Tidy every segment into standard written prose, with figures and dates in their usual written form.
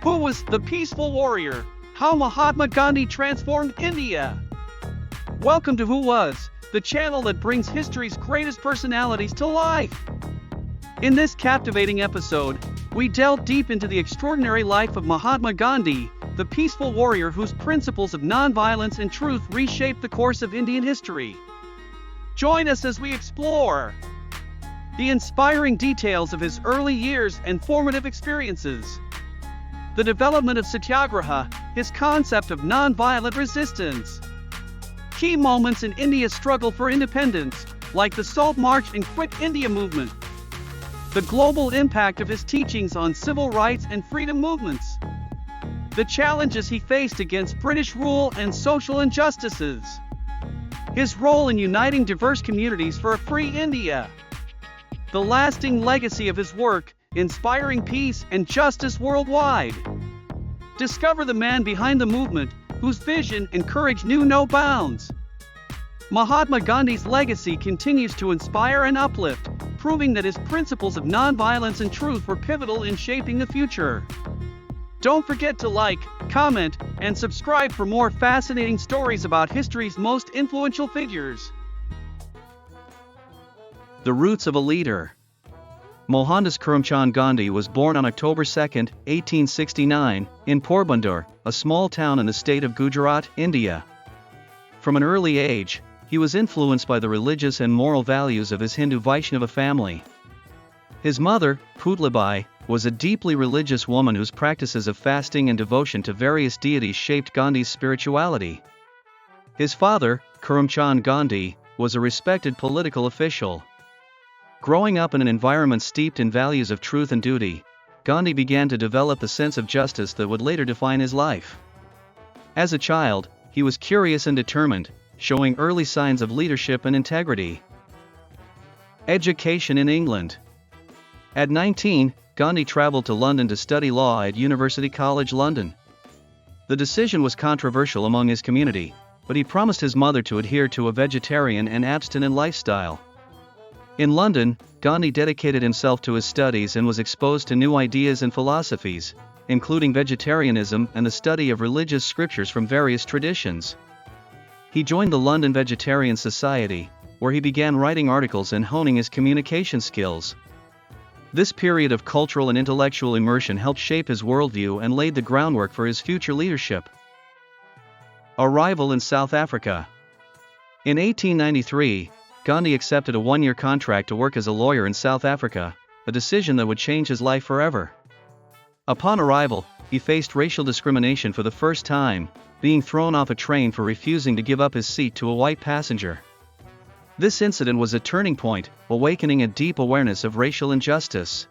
Who was the peaceful warrior? How Mahatma Gandhi transformed India? Welcome to Who Was, the channel that brings history's greatest personalities to life. In this captivating episode, we delve deep into the extraordinary life of Mahatma Gandhi, the peaceful warrior whose principles of nonviolence and truth reshaped the course of Indian history. Join us as we explore the inspiring details of his early years and formative experiences, the development of Satyagraha, his concept of nonviolent resistance, key moments in India's struggle for independence, like the Salt March and Quit India movement, the global impact of his teachings on civil rights and freedom movements, the challenges he faced against British rule and social injustices, his role in uniting diverse communities for a free India, the lasting legacy of his work, inspiring peace and justice worldwide. Discover the man behind the movement, whose vision and courage knew no bounds. Mahatma Gandhi's legacy continues to inspire and uplift, proving that his principles of nonviolence and truth were pivotal in shaping the future. Don't forget to like, comment, and subscribe for more fascinating stories about history's most influential figures. The roots of a leader. Mohandas Karamchand Gandhi was born on October 2, 1869, in Porbandar, a small town in the state of Gujarat, India. From an early age, he was influenced by the religious and moral values of his Hindu Vaishnava family. His mother, Putlabai, was a deeply religious woman whose practices of fasting and devotion to various deities shaped Gandhi's spirituality. His father, Karamchand Gandhi, was a respected political official. Growing up in an environment steeped in values of truth and duty, Gandhi began to develop a sense of justice that would later define his life. As a child, he was curious and determined, showing early signs of leadership and integrity. Education in England. At 19, Gandhi traveled to London to study law at University College London. The decision was controversial among his community, but he promised his mother to adhere to a vegetarian and abstinent lifestyle. In London, Gandhi dedicated himself to his studies and was exposed to new ideas and philosophies, including vegetarianism and the study of religious scriptures from various traditions. He joined the London Vegetarian Society, where he began writing articles and honing his communication skills. This period of cultural and intellectual immersion helped shape his worldview and laid the groundwork for his future leadership. Arrival in South Africa. In 1893, Gandhi accepted a one-year contract to work as a lawyer in South Africa, a decision that would change his life forever. Upon arrival, he faced racial discrimination for the first time, being thrown off a train for refusing to give up his seat to a white passenger. This incident was a turning point, awakening a deep awareness of racial injustice.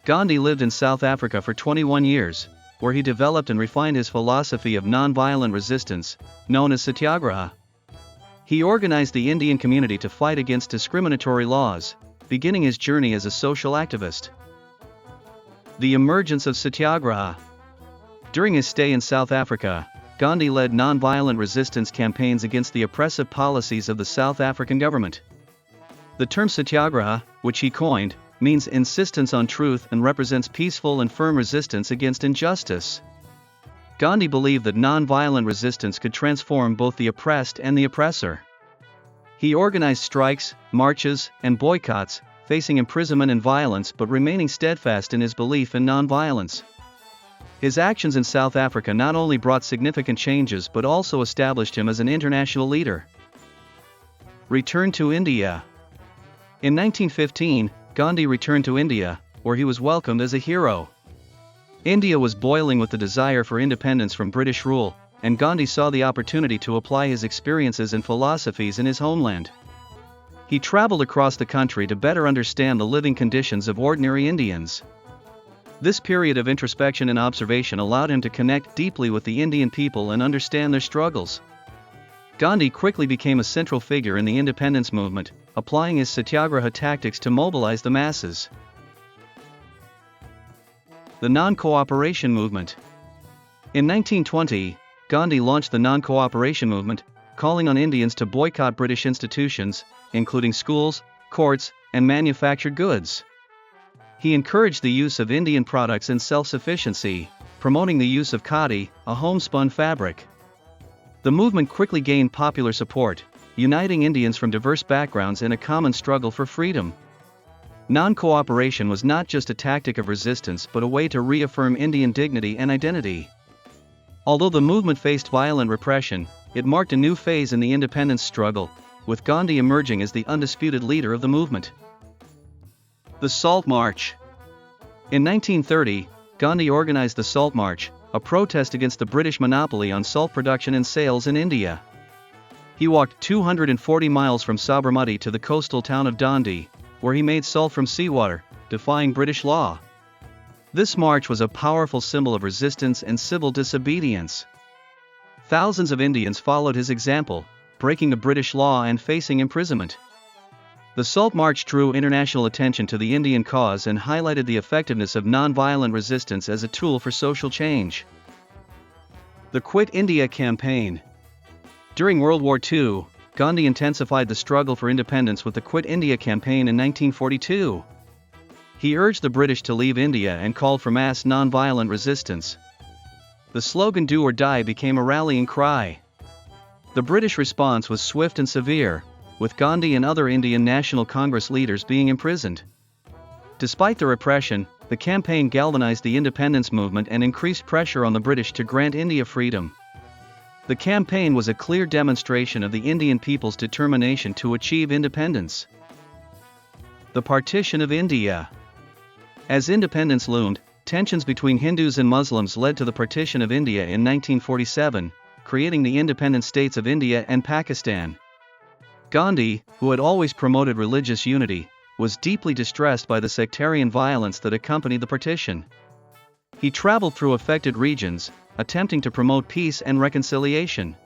Gandhi lived in South Africa for 21 years, where he developed and refined his philosophy of nonviolent resistance, known as Satyagraha. He organized the Indian community to fight against discriminatory laws, beginning his journey as a social activist. The emergence of Satyagraha. During his stay in South Africa, Gandhi led nonviolent resistance campaigns against the oppressive policies of the South African government. The term Satyagraha, which he coined, means insistence on truth and represents peaceful and firm resistance against injustice. Gandhi believed that nonviolent resistance could transform both the oppressed and the oppressor. He organized strikes, marches, and boycotts, facing imprisonment and violence but remaining steadfast in his belief in nonviolence. His actions in South Africa not only brought significant changes but also established him as an international leader. Return to India. In 1915, Gandhi returned to India, where he was welcomed as a hero. India was boiling with the desire for independence from British rule, and Gandhi saw the opportunity to apply his experiences and philosophies in his homeland. He traveled across the country to better understand the living conditions of ordinary Indians. This period of introspection and observation allowed him to connect deeply with the Indian people and understand their struggles. Gandhi quickly became a central figure in the independence movement, applying his Satyagraha tactics to mobilize the masses. The non-cooperation movement. In 1920, Gandhi launched the non-cooperation movement, calling on Indians to boycott British institutions, including schools, courts, and manufactured goods. He encouraged the use of Indian products and self-sufficiency, promoting the use of khadi, a homespun fabric. The movement quickly gained popular support, uniting Indians from diverse backgrounds in a common struggle for freedom. Non-cooperation was not just a tactic of resistance but a way to reaffirm Indian dignity and identity. Although the movement faced violent repression, it marked a new phase in the independence struggle, with Gandhi emerging as the undisputed leader of the movement. The Salt March. In 1930, Gandhi organized the Salt March, a protest against the British monopoly on salt production and sales in India. He walked 240 miles from Sabarmati to the coastal town of Dandi, where he made salt from seawater, defying British law. This march was a powerful symbol of resistance and civil disobedience. Thousands of Indians followed his example, breaking the British law and facing imprisonment. The Salt March drew international attention to the Indian cause and highlighted the effectiveness of nonviolent resistance as a tool for social change. The Quit India campaign. During World War II, Gandhi intensified the struggle for independence with the Quit India campaign in 1942. He urged the British to leave India and called for mass nonviolent resistance. The slogan "Do or Die" became a rallying cry. The British response was swift and severe, with Gandhi and other Indian National Congress leaders being imprisoned. Despite the repression, the campaign galvanized the independence movement and increased pressure on the British to grant India freedom. The campaign was a clear demonstration of the Indian people's determination to achieve independence. The partition of India. As independence loomed, tensions between Hindus and Muslims led to the partition of India in 1947, creating the independent states of India and Pakistan. Gandhi, who had always promoted religious unity, was deeply distressed by the sectarian violence that accompanied the partition. He traveled through affected regions, attempting to promote peace and reconciliation.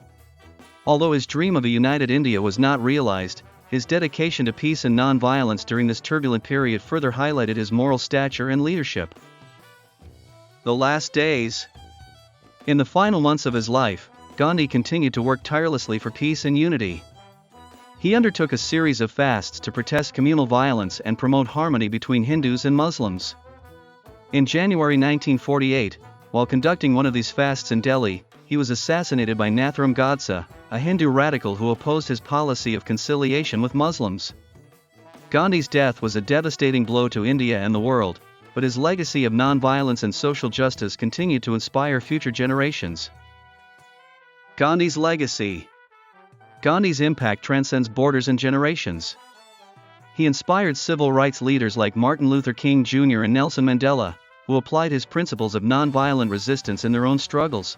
Although his dream of a united India was not realized, his dedication to peace and non-violence during this turbulent period further highlighted his moral stature and leadership. The last days. In the final months of his life, Gandhi continued to work tirelessly for peace and unity. He undertook a series of fasts to protest communal violence and promote harmony between Hindus and Muslims. In January 1948, while conducting one of these fasts in Delhi, he was assassinated by Nathuram Godse, a Hindu radical who opposed his policy of conciliation with Muslims. Gandhi's death was a devastating blow to India and the world, but his legacy of nonviolence and social justice continued to inspire future generations. Gandhi's legacy. Gandhi's impact transcends borders and generations. He inspired civil rights leaders like Martin Luther King Jr. and Nelson Mandela, who applied his principles of nonviolent resistance in their own struggles.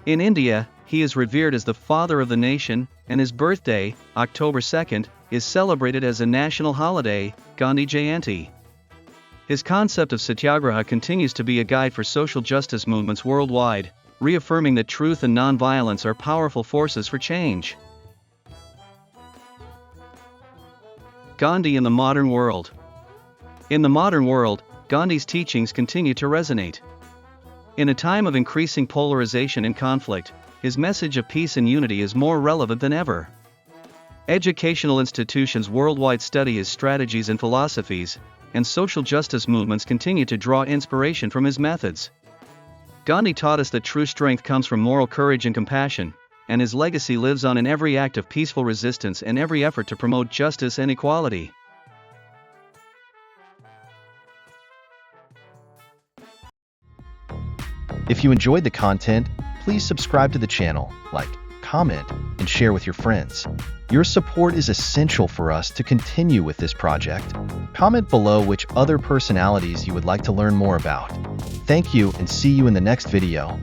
In India, he is revered as the father of the nation, and his birthday, October 2nd, is celebrated as a national holiday, Gandhi Jayanti. His concept of Satyagraha continues to be a guide for social justice movements worldwide, reaffirming that truth and nonviolence are powerful forces for change. Gandhi in the modern world. In the modern world, Gandhi's teachings continue to resonate. In a time of increasing polarization and conflict, his message of peace and unity is more relevant than ever. Educational institutions worldwide study his strategies and philosophies, and social justice movements continue to draw inspiration from his methods. Gandhi taught us that true strength comes from moral courage and compassion, and his legacy lives on in every act of peaceful resistance and every effort to promote justice and equality. If you enjoyed the content, please subscribe to the channel, like, comment, and share with your friends. Your support is essential for us to continue with this project. Comment below which other personalities you would like to learn more about. Thank you and see you in the next video.